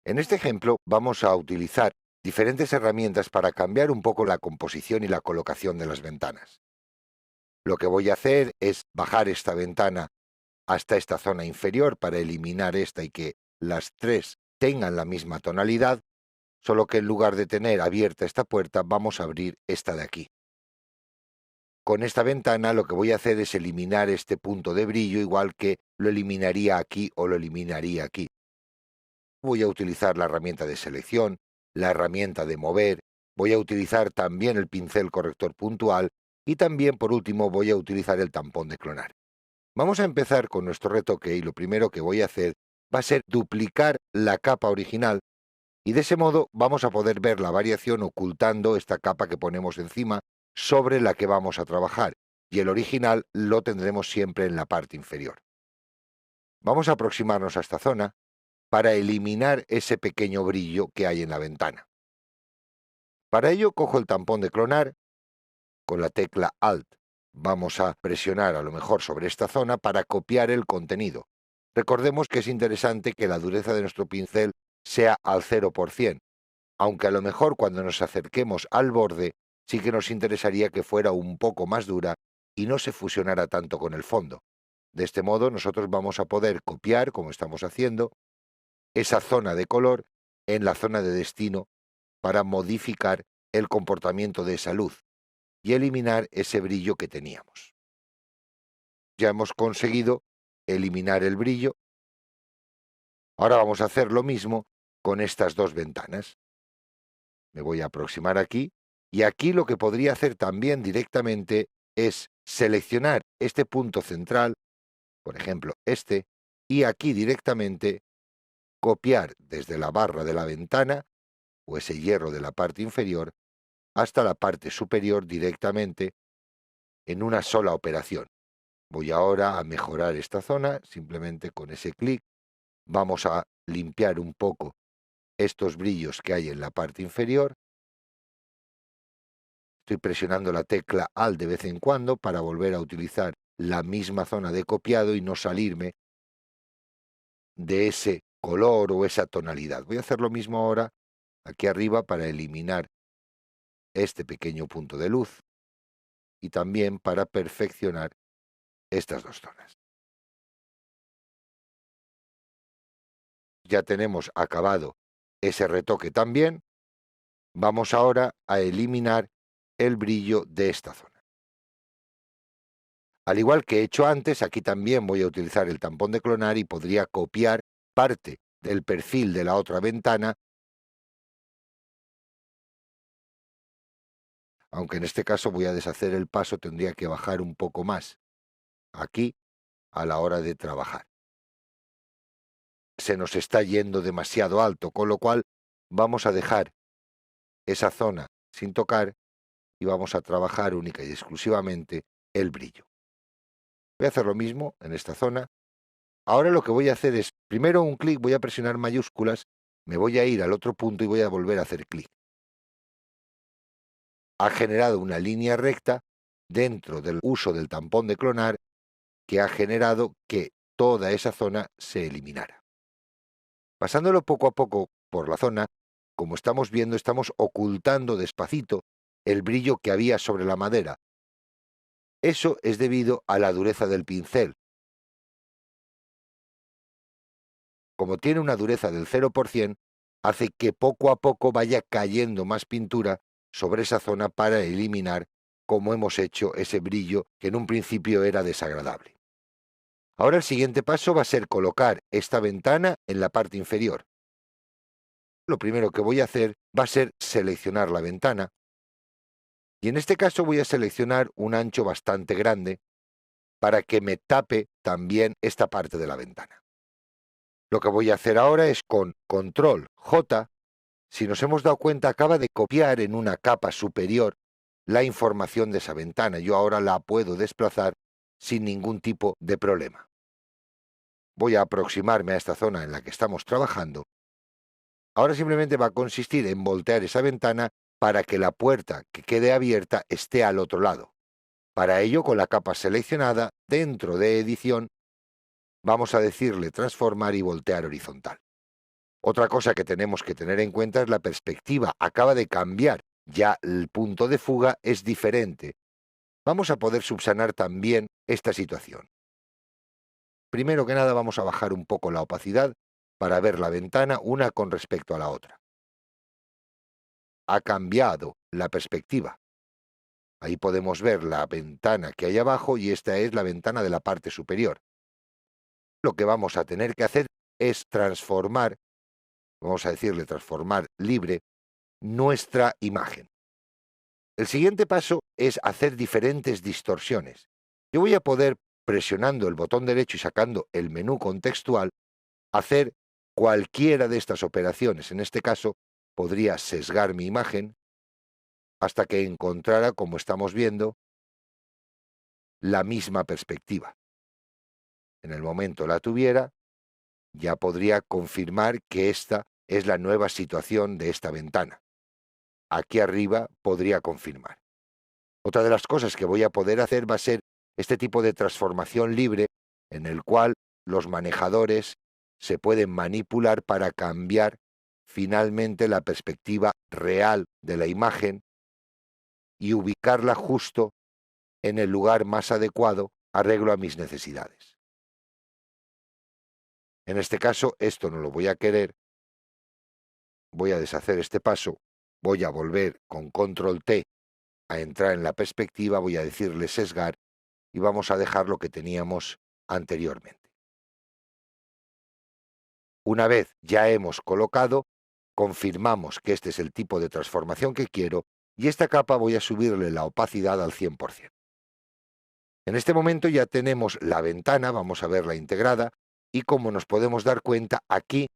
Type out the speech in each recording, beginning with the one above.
En este ejemplo vamos a utilizar diferentes herramientas para cambiar un poco la composición y la colocación de las ventanas. Lo que voy a hacer es bajar esta ventana hasta esta zona inferior para eliminar esta y que las tres tengan la misma tonalidad, solo que en lugar de tener abierta esta puerta vamos a abrir esta de aquí. Con esta ventana lo que voy a hacer es eliminar este punto de brillo, igual que lo eliminaría aquí o lo eliminaría aquí. Voy a utilizar la herramienta de selección, la herramienta de mover, voy a utilizar también el pincel corrector puntual y también por último voy a utilizar el tampón de clonar. Vamos a empezar con nuestro retoque y lo primero que voy a hacer va a ser duplicar la capa original y de ese modo vamos a poder ver la variación ocultando esta capa que ponemos encima sobre la que vamos a trabajar, y el original lo tendremos siempre en la parte inferior. Vamos a aproximarnos a esta zona para eliminar ese pequeño brillo que hay en la ventana. Para ello cojo el tampón de clonar, con la tecla Alt vamos a presionar a lo mejor sobre esta zona para copiar el contenido. Recordemos que es interesante que la dureza de nuestro pincel sea al 0%, aunque a lo mejor cuando nos acerquemos al borde sí que nos interesaría que fuera un poco más dura y no se fusionara tanto con el fondo. De este modo nosotros vamos a poder copiar, como estamos haciendo, esa zona de color en la zona de destino para modificar el comportamiento de esa luz y eliminar ese brillo que teníamos. Ya hemos conseguido eliminar el brillo. Ahora vamos a hacer lo mismo con estas dos ventanas. Me voy a aproximar aquí y aquí lo que podría hacer también directamente es seleccionar este punto central, por ejemplo este, y aquí directamente copiar desde la barra de la ventana o ese hierro de la parte inferior hasta la parte superior directamente en una sola operación. Voy ahora a mejorar esta zona, simplemente con ese clic vamos a limpiar un poco estos brillos que hay en la parte inferior. Estoy presionando la tecla Alt de vez en cuando para volver a utilizar la misma zona de copiado y no salirme de ese color o esa tonalidad. Voy a hacer lo mismo ahora aquí arriba para eliminar este pequeño punto de luz y también para perfeccionar estas dos zonas. Ya tenemos acabado ese retoque también. Vamos ahora a eliminar el brillo de esta zona. Al igual que he hecho antes, aquí también voy a utilizar el tampón de clonar y podría copiar parte del perfil de la otra ventana, aunque en este caso voy a deshacer el paso, tendría que bajar un poco más aquí a la hora de trabajar. Se nos está yendo demasiado alto, con lo cual vamos a dejar esa zona sin tocar y vamos a trabajar única y exclusivamente el brillo. Voy a hacer lo mismo en esta zona. Ahora lo que voy a hacer es, primero un clic, voy a presionar mayúsculas, me voy a ir al otro punto y voy a volver a hacer clic. Ha generado una línea recta dentro del uso del tampón de clonar que ha generado que toda esa zona se eliminara. Pasándolo poco a poco por la zona, como estamos viendo, estamos ocultando despacito el brillo que había sobre la madera. Eso es debido a la dureza del pincel. Como tiene una dureza del 0%, hace que poco a poco vaya cayendo más pintura sobre esa zona para eliminar, como hemos hecho, ese brillo que en un principio era desagradable. Ahora el siguiente paso va a ser colocar esta ventana en la parte inferior. Lo primero que voy a hacer va a ser seleccionar la ventana y en este caso voy a seleccionar un ancho bastante grande para que me tape también esta parte de la ventana. Lo que voy a hacer ahora es con Control J. Si nos hemos dado cuenta, acaba de copiar en una capa superior la información de esa ventana. Yo ahora la puedo desplazar sin ningún tipo de problema. Voy a aproximarme a esta zona en la que estamos trabajando. Ahora simplemente va a consistir en voltear esa ventana para que la puerta que quede abierta esté al otro lado. Para ello, con la capa seleccionada, dentro de Edición, vamos a decirle Transformar y Voltear Horizontal. Otra cosa que tenemos que tener en cuenta es la perspectiva. Acaba de cambiar, ya el punto de fuga es diferente. Vamos a poder subsanar también esta situación. Primero que nada vamos a bajar un poco la opacidad para ver la ventana una con respecto a la otra. Ha cambiado la perspectiva. Ahí podemos ver la ventana que hay abajo y esta es la ventana de la parte superior. Lo que vamos a tener que hacer es transformar, vamos a decirle transformar libre, nuestra imagen. El siguiente paso es hacer diferentes distorsiones. Yo voy a poder, presionando el botón derecho y sacando el menú contextual, hacer cualquiera de estas operaciones. En este caso, podría sesgar mi imagen hasta que encontrara, como estamos viendo, la misma perspectiva. En el momento la tuviera, ya podría confirmar que esta es la nueva situación de esta ventana. Aquí arriba podría confirmar. Otra de las cosas que voy a poder hacer va a ser este tipo de transformación libre en el cual los manejadores se pueden manipular para cambiar finalmente la perspectiva real de la imagen y ubicarla justo en el lugar más adecuado arreglo a mis necesidades. En este caso, esto no lo voy a querer. Voy a deshacer este paso. Voy a volver con control T a entrar en la perspectiva. Voy a decirle sesgar y vamos a dejar lo que teníamos anteriormente. Una vez ya hemos colocado, confirmamos que este es el tipo de transformación que quiero y esta capa voy a subirle la opacidad al 100%. En este momento ya tenemos la ventana, vamos a verla integrada, y como nos podemos dar cuenta, aquí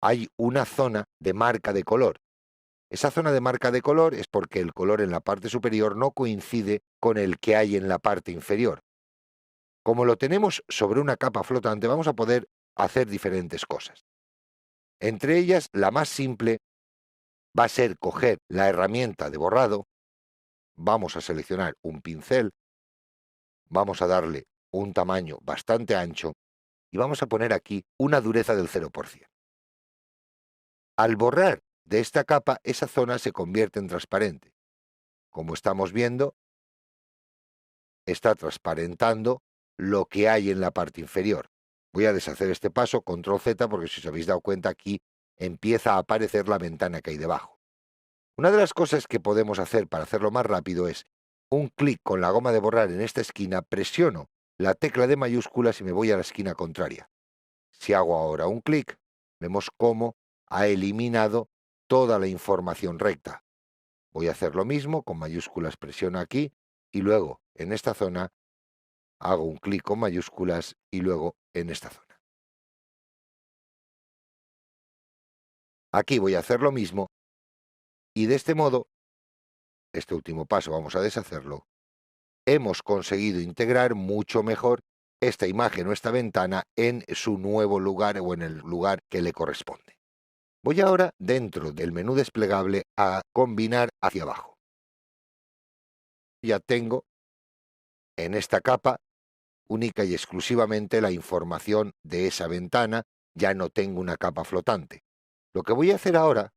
hay una zona de marca de color. Esa zona de marca de color es porque el color en la parte superior no coincide con el que hay en la parte inferior. Como lo tenemos sobre una capa flotante, vamos a poder hacer diferentes cosas. Entre ellas, la más simple va a ser coger la herramienta de borrado, vamos a seleccionar un pincel, vamos a darle un tamaño bastante ancho y vamos a poner aquí una dureza del 0%. Al borrar de esta capa, esa zona se convierte en transparente. Como estamos viendo, está transparentando lo que hay en la parte inferior. Voy a deshacer este paso, control Z, porque si os habéis dado cuenta aquí empieza a aparecer la ventana que hay debajo. Una de las cosas que podemos hacer para hacerlo más rápido es un clic con la goma de borrar en esta esquina, presiono la tecla de mayúsculas y me voy a la esquina contraria. Si hago ahora un clic, vemos cómo ha eliminado toda la información recta. Voy a hacer lo mismo, con mayúsculas presiono aquí y luego en esta zona hago un clic con mayúsculas y luego en esta zona. Aquí voy a hacer lo mismo y de este modo, este último paso vamos a deshacerlo, hemos conseguido integrar mucho mejor esta imagen o esta ventana en su nuevo lugar o en el lugar que le corresponde. Voy ahora, dentro del menú desplegable, a combinar hacia abajo. Ya tengo en esta capa única y exclusivamente la información de esa ventana, ya no tengo una capa flotante. Lo que voy a hacer ahora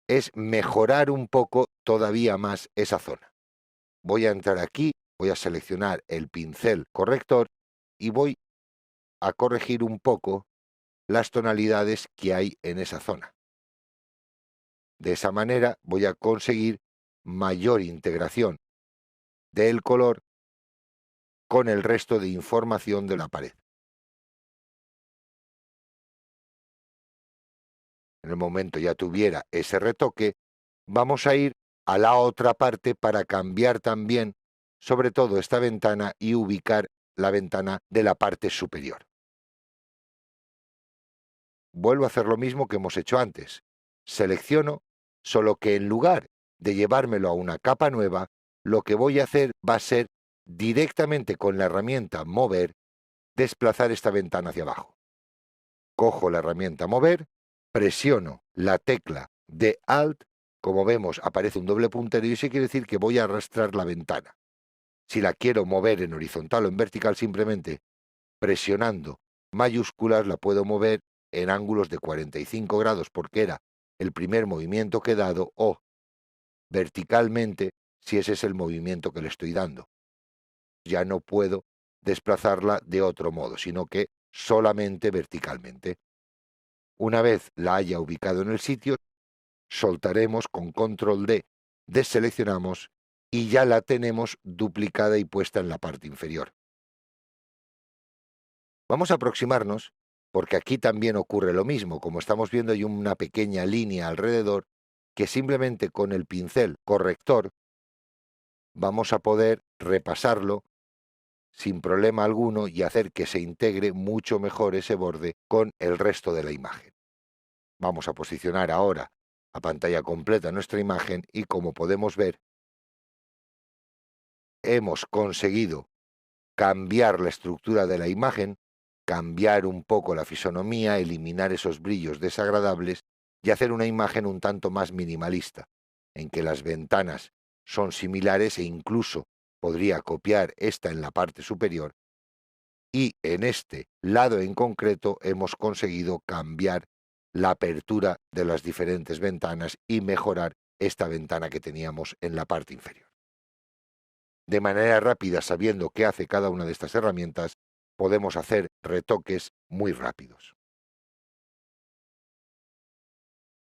es mejorar un poco todavía más esa zona. Voy a entrar aquí, voy a seleccionar el pincel corrector y voy a corregir un poco las tonalidades que hay en esa zona. De esa manera voy a conseguir mayor integración del color con el resto de información de la pared. En el momento ya tuviera ese retoque, vamos a ir a la otra parte para cambiar también, sobre todo esta ventana y ubicar la ventana de la parte superior. Vuelvo a hacer lo mismo que hemos hecho antes. Selecciono, solo que en lugar de llevármelo a una capa nueva, lo que voy a hacer va a ser directamente con la herramienta Mover, desplazar esta ventana hacia abajo. Cojo la herramienta Mover, presiono la tecla de Alt, como vemos aparece un doble puntero y eso quiere decir que voy a arrastrar la ventana. Si la quiero mover en horizontal o en vertical, simplemente presionando mayúsculas la puedo mover en ángulos de 45 grados porque era el primer movimiento que he dado, o verticalmente si ese es el movimiento que le estoy dando. Ya no puedo desplazarla de otro modo, sino que solamente verticalmente. Una vez la haya ubicado en el sitio, soltaremos con control D, deseleccionamos y ya la tenemos duplicada y puesta en la parte inferior. Vamos a aproximarnos porque aquí también ocurre lo mismo. Como estamos viendo, hay una pequeña línea alrededor que simplemente con el pincel corrector vamos a poder repasarlo sin problema alguno y hacer que se integre mucho mejor ese borde con el resto de la imagen. Vamos a posicionar ahora a pantalla completa nuestra imagen y, como podemos ver, hemos conseguido cambiar la estructura de la imagen, cambiar un poco la fisonomía, eliminar esos brillos desagradables y hacer una imagen un tanto más minimalista, en que las ventanas son similares e incluso podría copiar esta en la parte superior, y en este lado en concreto hemos conseguido cambiar la apertura de las diferentes ventanas y mejorar esta ventana que teníamos en la parte inferior. De manera rápida, sabiendo qué hace cada una de estas herramientas, podemos hacer retoques muy rápidos.